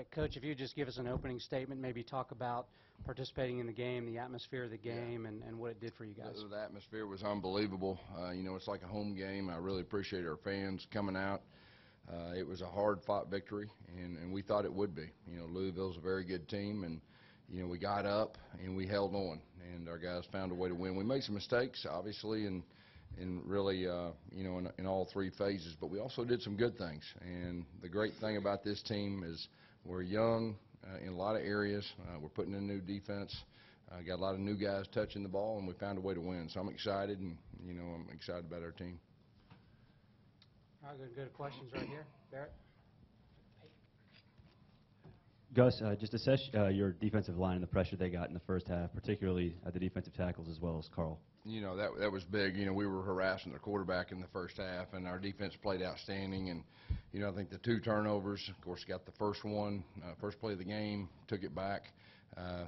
right, Coach, if you just give us an opening statement, maybe talk about participating in the game, the atmosphere of the game, and what it did for you guys. The atmosphere was unbelievable. You know, it's like a home game. I really appreciate our fans coming out. It was a hard-fought victory, and we thought it would be. You know, Louisville's a very good team, and, you know, we got up and we held on, and our guys found a way to win. We made some mistakes, obviously, and really, you know, in all three phases, but we also did some good things. And the great thing about this team is we're young in a lot of areas. We're putting in new defense. Got a lot of new guys touching the ball, and we found a way to win. So I'm excited, and, you know, I'm excited about our team. All right, go to questions right here. Barrett? Gus, just assess your defensive line and the pressure they got in the first half, particularly at the defensive tackles as well as Carl. You know, that was big. You know, we were harassing the quarterback in the first half, and our defense played outstanding. And, you know, I think the 2 turnovers, of course, got the first one, first play of the game, took it back,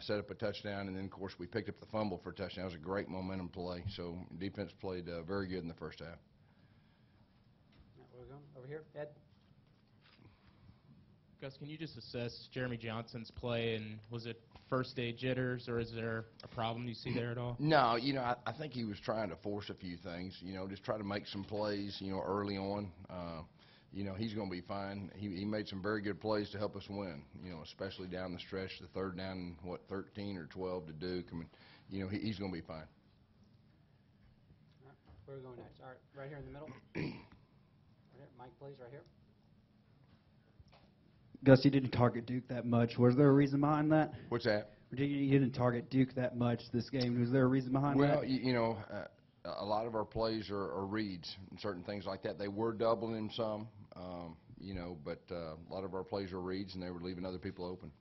set up a touchdown, and then, of course, we picked up the fumble for a touchdown. It was a great momentum play. So defense played very good in the first half. We're going over here. Ed? Gus, can you just assess Jeremy Johnson's play, and was it first-day jitters, or is there a problem you see there at all? No, you know, I think he was trying to force a few things, you know, just try to make some plays, you know, early on. You know, he's going to be fine. He made some very good plays to help us win, you know, especially down the stretch, the third down, 13 or 12 to Duke. I mean, you know, he's going to be fine. All right, where are we going next? All right, right here in the middle. Right here. Mike, please, right here. Gus, you didn't target Duke that much. Was there a reason behind that? What's that? You didn't target Duke that much this game. Was there a reason behind that? Well, you know, a lot of our plays are reads and certain things like that. They were doubling him some, you know, but a lot of our plays are reads, and they were leaving other people open.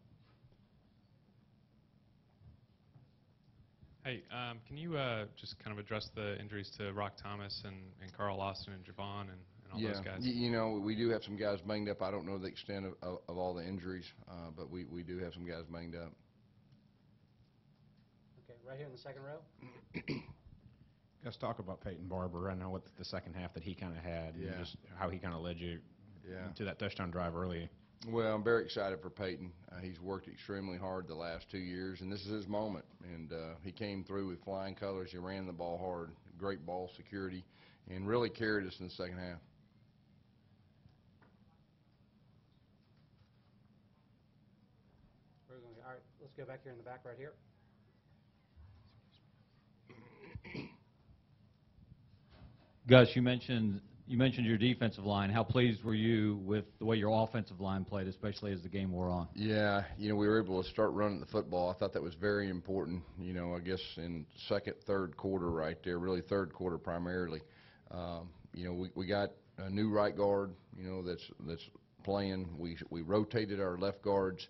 Hey, can you just kind of address the injuries to Rock Thomas and Carl Lawson and Javon and all those guys? You know, we do have some guys banged up. I don't know the extent of all the injuries, but we do have some guys banged up. Okay, right here in the second row. Let's talk about Peyton Barber. I know what the second half that he kind of had, and just how he kind of led you to that touchdown drive early. Well, I'm very excited for Peyton. He's worked extremely hard the last 2 years, and this is his moment. And he came through with flying colors. He ran the ball hard, great ball security, and really carried us in the second half. We're going to, all right, let's go back here in the back right here. Gus, you mentioned your defensive line. How pleased were you with the way your offensive line played, especially as the game wore on? Yeah, you know, we were able to start running the football. I thought that was very important, you know, I guess in second, third quarter right there, really third quarter primarily. You know, we got a new right guard, you know, that's playing. We rotated our left guards,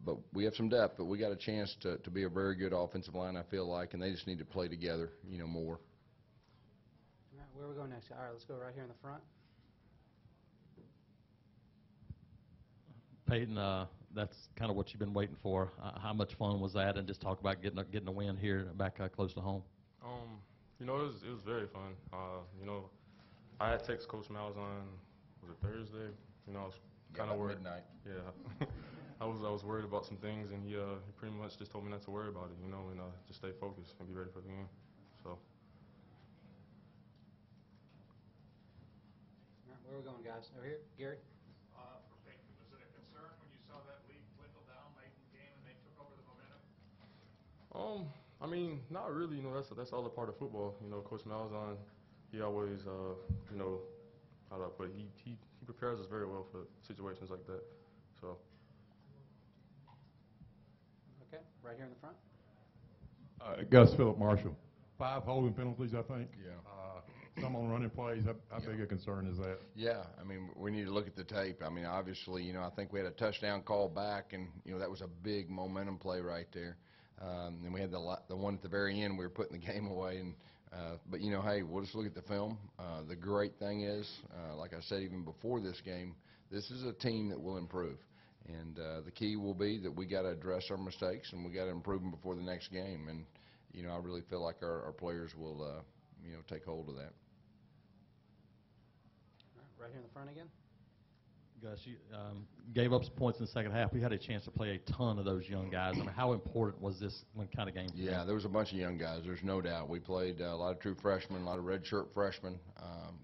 but we have some depth, but we got a chance to be a very good offensive line, I feel like, and they just need to play together, you know, more. All right, where are we going next? All right, let's go right here in the front. Peyton, that's kind of what you've been waiting for. How much fun was that? And just talk about getting a win here back close to home. You know, it was very fun. You know, I had text Coach Malzahn, was it Thursday? You know, I was kind of worried. Midnight. Yeah. I was worried about some things, and he pretty much just told me not to worry about it, you know, and just stay focused and be ready for the game. So. All right, where are we going, guys? Over here, Gary. For Peyton, was it a concern when you saw that lead dwindle down late in the game and they took over the momentum? I mean, not really. You know, that's all a part of football. You know, Coach Malzahn, he always, you know, how do I put it? He prepares us very well for situations like that. So. Okay, right here in the front. Gus Philip Marshall. 5 holding penalties, I think. Yeah. Some on running plays. How big a concern is that? Yeah, I mean, we need to look at the tape. I mean, obviously, you know, I think we had a touchdown call back, and, you know, that was a big momentum play right there. And we had the one at the very end, we were putting the game away. And but, you know, hey, we'll just look at the film. The great thing is, like I said even before this game, this is a team that will improve. And the key will be that we got to address our mistakes, and we got to improve them before the next game. And, you know, I really feel like our players will, you know, take hold of that. Right here in the front again. Gus, you gave up some points in the second half. We had a chance to play a ton of those young guys. I mean, how important was this kind of game? Yeah, there was a bunch of young guys. There's no doubt. We played a lot of true freshmen, a lot of redshirt freshmen.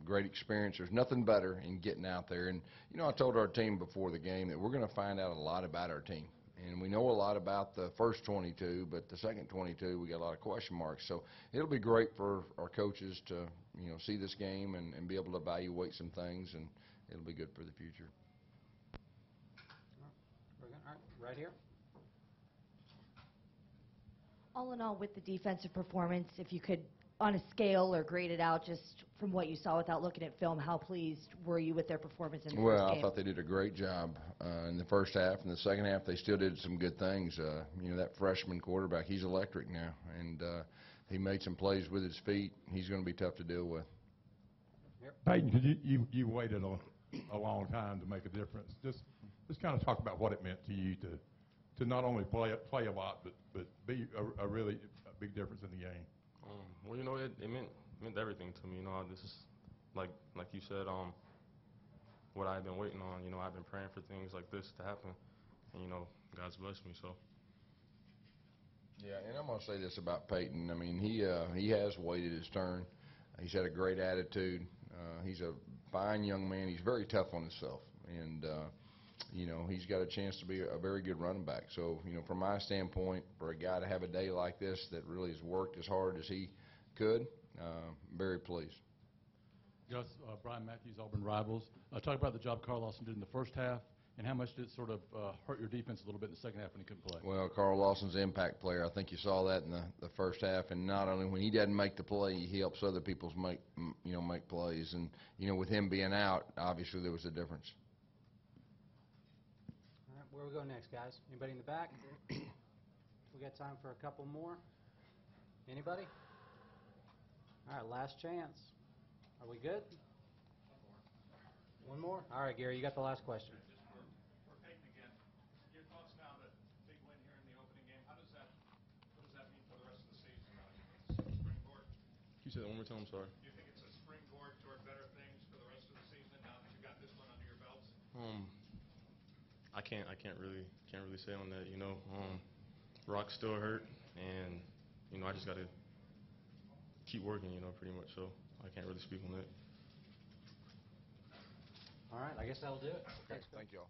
Great experience. There's nothing better in getting out there. And, you know, I told our team before the game that we're going to find out a lot about our team. And we know a lot about the first 22, but the second 22, we got a lot of question marks. So it'll be great for our coaches to, you know, see this game and be able to evaluate some things, and it'll be good for the future. All right, right here. All in all, with the defensive performance, if you could, on a scale or grade it out just from what you saw without looking at film, how pleased were you with their performance in the first game? I thought they did a great job in the first half. In the second half, they still did some good things. You know, that freshman quarterback, he's electric now, and he made some plays with his feet. He's going to be tough to deal with. Peyton, could you waited a long time to make a difference. Just kind of talk about what it meant to you to not only play a lot, but be a really big difference in the game. Well, you know, it meant everything to me. You know, this is like you said, what I've been waiting on. You know, I've been praying for things like this to happen, and you know, God's blessed me. So. Yeah, and I'm going to say this about Peyton. I mean, he has waited his turn. He's had a great attitude. He's a fine young man. He's very tough on himself, and you know, he's got a chance to be a very good running back. So, you know, from my standpoint, for a guy to have a day like this that really has worked as hard as he could, very pleased. Gus, Brian Matthews, Auburn Rivals. Talk about the job Carl Lawson did in the first half, and how much did it sort of hurt your defense a little bit in the second half when he couldn't play? Well, Carl Lawson's an impact player. I think you saw that in the first half, and not only when he doesn't make the play, he helps other people make plays. And, you know, with him being out, obviously there was a difference. All right, where we go next, guys? Anybody in the back? We got time for a couple more. Anybody? All right, last chance. Are we good? One more? All right, Gary, you got the last question. Just for Peyton again, your thoughts now, that big win here in the opening game, what does that mean for the rest of the season? Springboard? Can you say that one more time? I'm sorry. Do you think it's a springboard toward better things for the rest of the season now that you got this one under your belts? I can't really say on that. You know, Rock's still hurt, and you know, I just got to keep working. You know, pretty much. So I can't really speak on that. All right, I guess that'll do it. Thank you all.